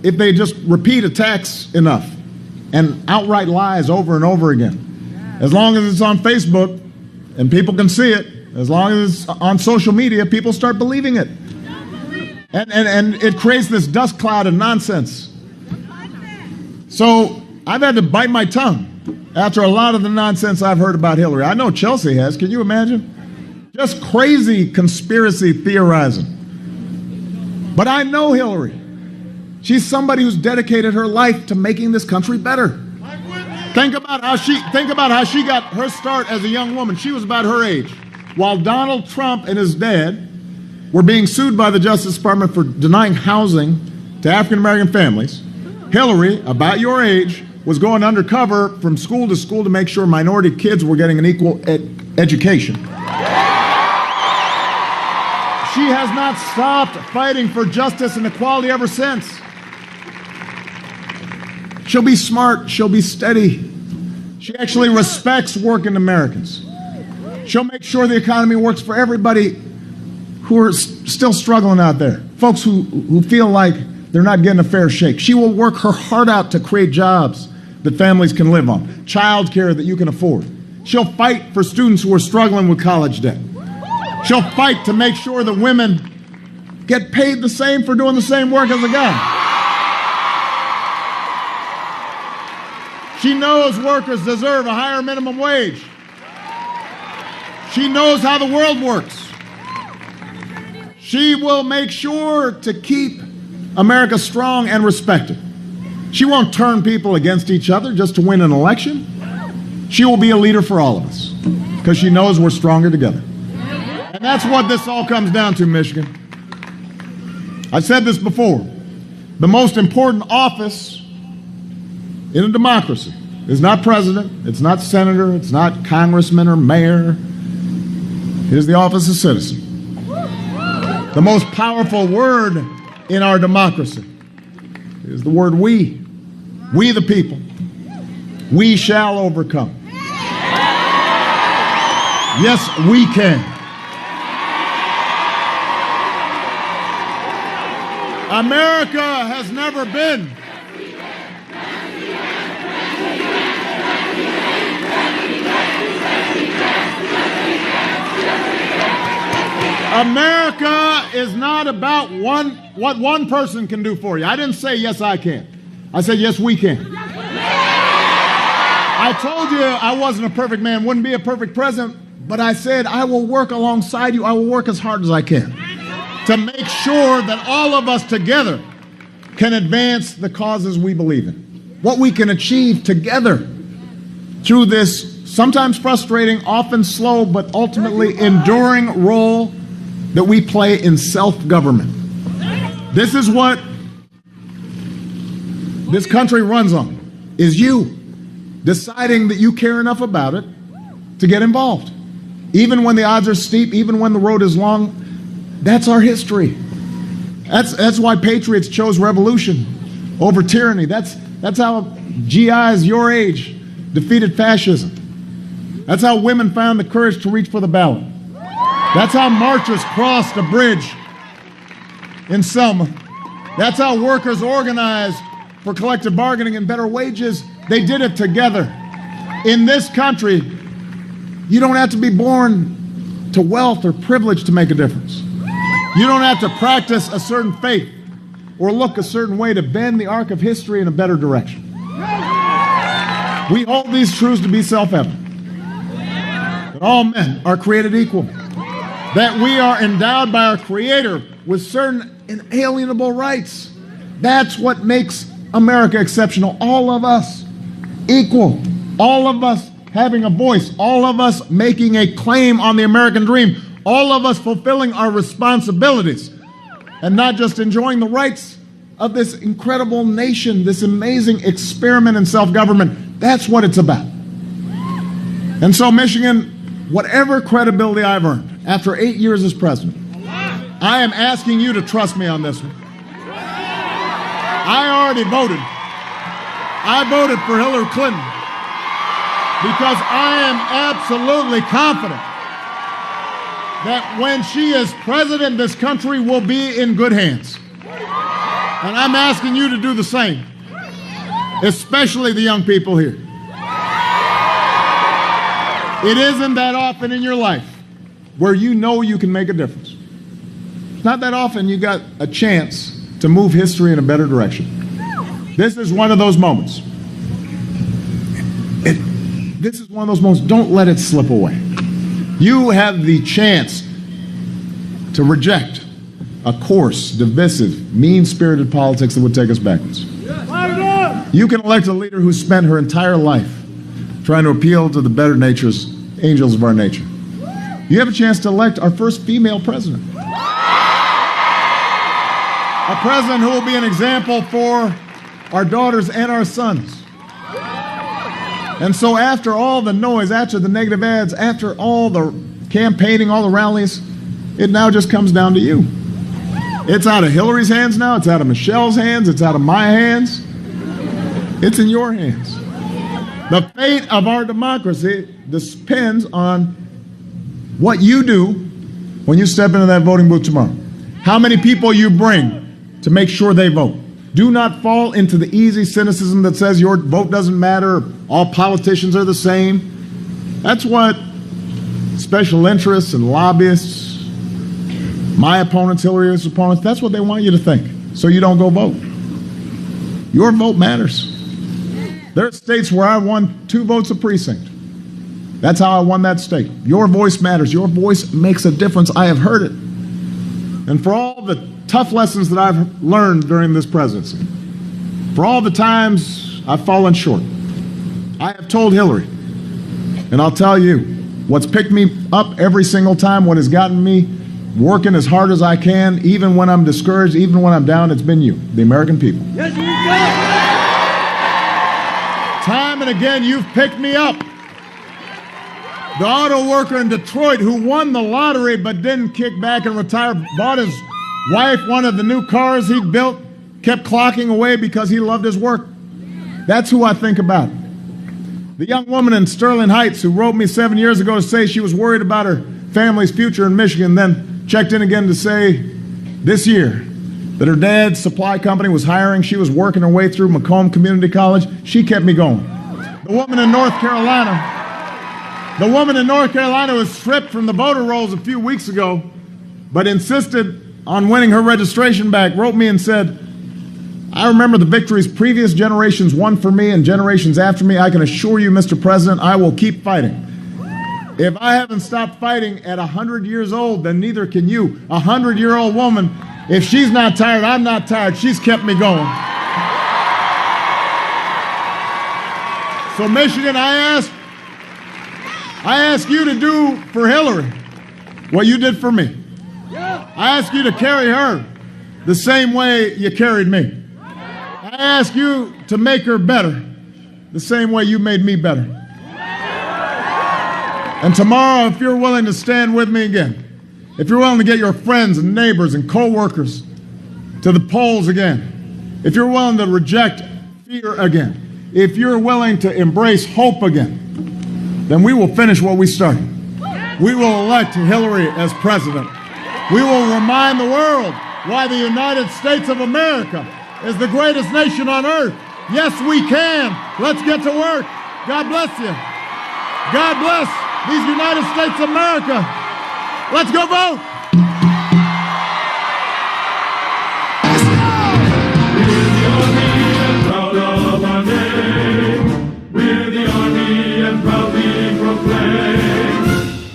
If they just repeat attacks enough and outright lies over and over again. As long as it's on Facebook and people can see it, as long as it's on social media, people start believing it. And it creates this dust cloud of nonsense. So I've had to bite my tongue after a lot of the nonsense I've heard about Hillary. I know Chelsea has. Can you imagine? Just crazy conspiracy theorizing. But I know Hillary. She's somebody who's dedicated her life to making this country better. Think about how she got her start as a young woman. She was about her age. While Donald Trump and his dad were being sued by the Justice Department for denying housing to African American families, Hillary, about your age, was going undercover from school to make sure minority kids were getting an equal education. She has not stopped fighting for justice and equality ever since. She'll be smart. She'll be steady. She actually respects working Americans. She'll make sure the economy works for everybody who are still struggling out there, folks who feel like they're not getting a fair shake. She will work her heart out to create jobs that families can live on, child care that you can afford. She'll fight for students who are struggling with college debt. She'll fight to make sure that women get paid the same for doing the same work as a guy. She knows workers deserve a higher minimum wage. She knows how the world works. She will make sure to keep America strong and respected. She won't turn people against each other just to win an election. She will be a leader for all of us because she knows we're stronger together. And that's what this all comes down to, Michigan. I've said this before. The most important office in a democracy is not president, it's not senator, it's not congressman or mayor. It is the office of citizen. The most powerful word in our democracy is the word we. We the people. We shall overcome. Yes, we can. America has never been America is not about what one person can do for you. I didn't say, yes, I can. I said, yes, we can. I told you I wasn't a perfect man, wouldn't be a perfect president, but I said I will work alongside you. I will work as hard as I can to make sure that all of us together can advance the causes we believe in. What we can achieve together through this sometimes frustrating, often slow, but ultimately enduring role that we play in self-government. This is what this country runs on, is you deciding that you care enough about it to get involved. Even when the odds are steep, even when the road is long, that's our history. That's why patriots chose revolution over tyranny. That's how GIs your age defeated fascism. That's how women found the courage to reach for the ballot. That's how marchers crossed a bridge in Selma. That's how workers organized for collective bargaining and better wages. They did it together. In this country, you don't have to be born to wealth or privilege to make a difference. You don't have to practice a certain faith or look a certain way to bend the arc of history in a better direction. We hold these truths to be self-evident. That all men are created equal. That we are endowed by our Creator with certain inalienable rights. That's what makes America exceptional. All of us equal. All of us having a voice. All of us making a claim on the American dream. All of us fulfilling our responsibilities and not just enjoying the rights of this incredible nation, this amazing experiment in self-government. That's what it's about. And so, Michigan, whatever credibility I've earned after 8 years as president, I am asking you to trust me on this one. I already voted. I voted for Hillary Clinton because I am absolutely confident that when she is president, this country will be in good hands. And I'm asking you to do the same, especially the young people here. It isn't that often in your life where you know you can make a difference. not that often you got a chance to move history in a better direction. This is one of those moments. This is one of those moments. Don't let it slip away. You have the chance to reject a coarse, divisive, mean-spirited politics that would take us backwards. You can elect a leader who spent her entire life trying to appeal to the better natures, angels of our nature. You have a chance to elect our first female president. A president who will be an example for our daughters and our sons. And so after all the noise, after the negative ads, after all the campaigning, all the rallies, it now just comes down to you. It's out of Hillary's hands now. It's out of Michelle's hands. It's out of my hands. It's in your hands. The fate of our democracy depends on what you do when you step into that voting booth tomorrow. How many people you bring to make sure they vote. Do not fall into the easy cynicism that says your vote doesn't matter, all politicians are the same. That's what special interests and lobbyists, my opponents, Hillary's opponents, that's what they want you to think, so you don't go vote. Your vote matters. There are states where I won 2 votes a precinct. That's how I won that state. Your voice matters. Your voice makes a difference. I have heard it. And for all the tough lessons that I've learned during this presidency, for all the times I've fallen short, I have told Hillary, and I'll tell you, what's picked me up every single time, what has gotten me working as hard as I can, even when I'm discouraged, even when I'm down, it's been you, the American people. Yes, you did. Time and again, you've picked me up. The auto worker in Detroit who won the lottery but didn't kick back and retire, bought his wife one of the new cars he'd built, kept clocking away because he loved his work. That's who I think about. The young woman in Sterling Heights who wrote me 7 years ago to say she was worried about her family's future in Michigan, then checked in again to say this year that her dad's supply company was hiring. She was working her way through Macomb Community College. She kept me going. The woman in North Carolina was stripped from the voter rolls a few weeks ago, but insisted on winning her registration back, wrote me and said, I remember the victories previous generations won for me and generations after me. I can assure you, Mr. President, I will keep fighting. If I haven't stopped fighting at 100 years old, then neither can you. A 100-year-old woman, if she's not tired, I'm not tired. She's kept me going. So Michigan, I ask you to do for Hillary what you did for me. I ask you to carry her the same way you carried me. I ask you to make her better the same way you made me better. And tomorrow, if you're willing to stand with me again, if you're willing to get your friends and neighbors and co-workers to the polls again, if you're willing to reject fear again, if you're willing to embrace hope again, then we will finish what we started. We will elect Hillary as president. We will remind the world why the United States of America is the greatest nation on earth. Yes, we can. Let's get to work. God bless you. God bless these United States of America. Let's go vote. We're the army and proudly proclaim.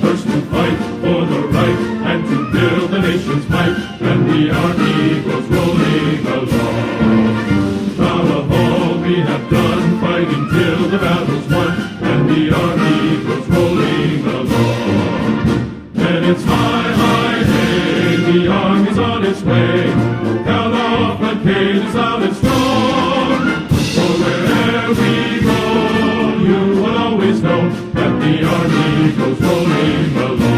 First to fight for the right and to build the nation's might, and the army goes rolling along. Proud of all we have done, fighting till the battle's won, and the army goes rolling along. And it's high, high, hey, the army's on its way. Count off the cages out and strong. For wherever we go, you will always know that the army goes rolling along.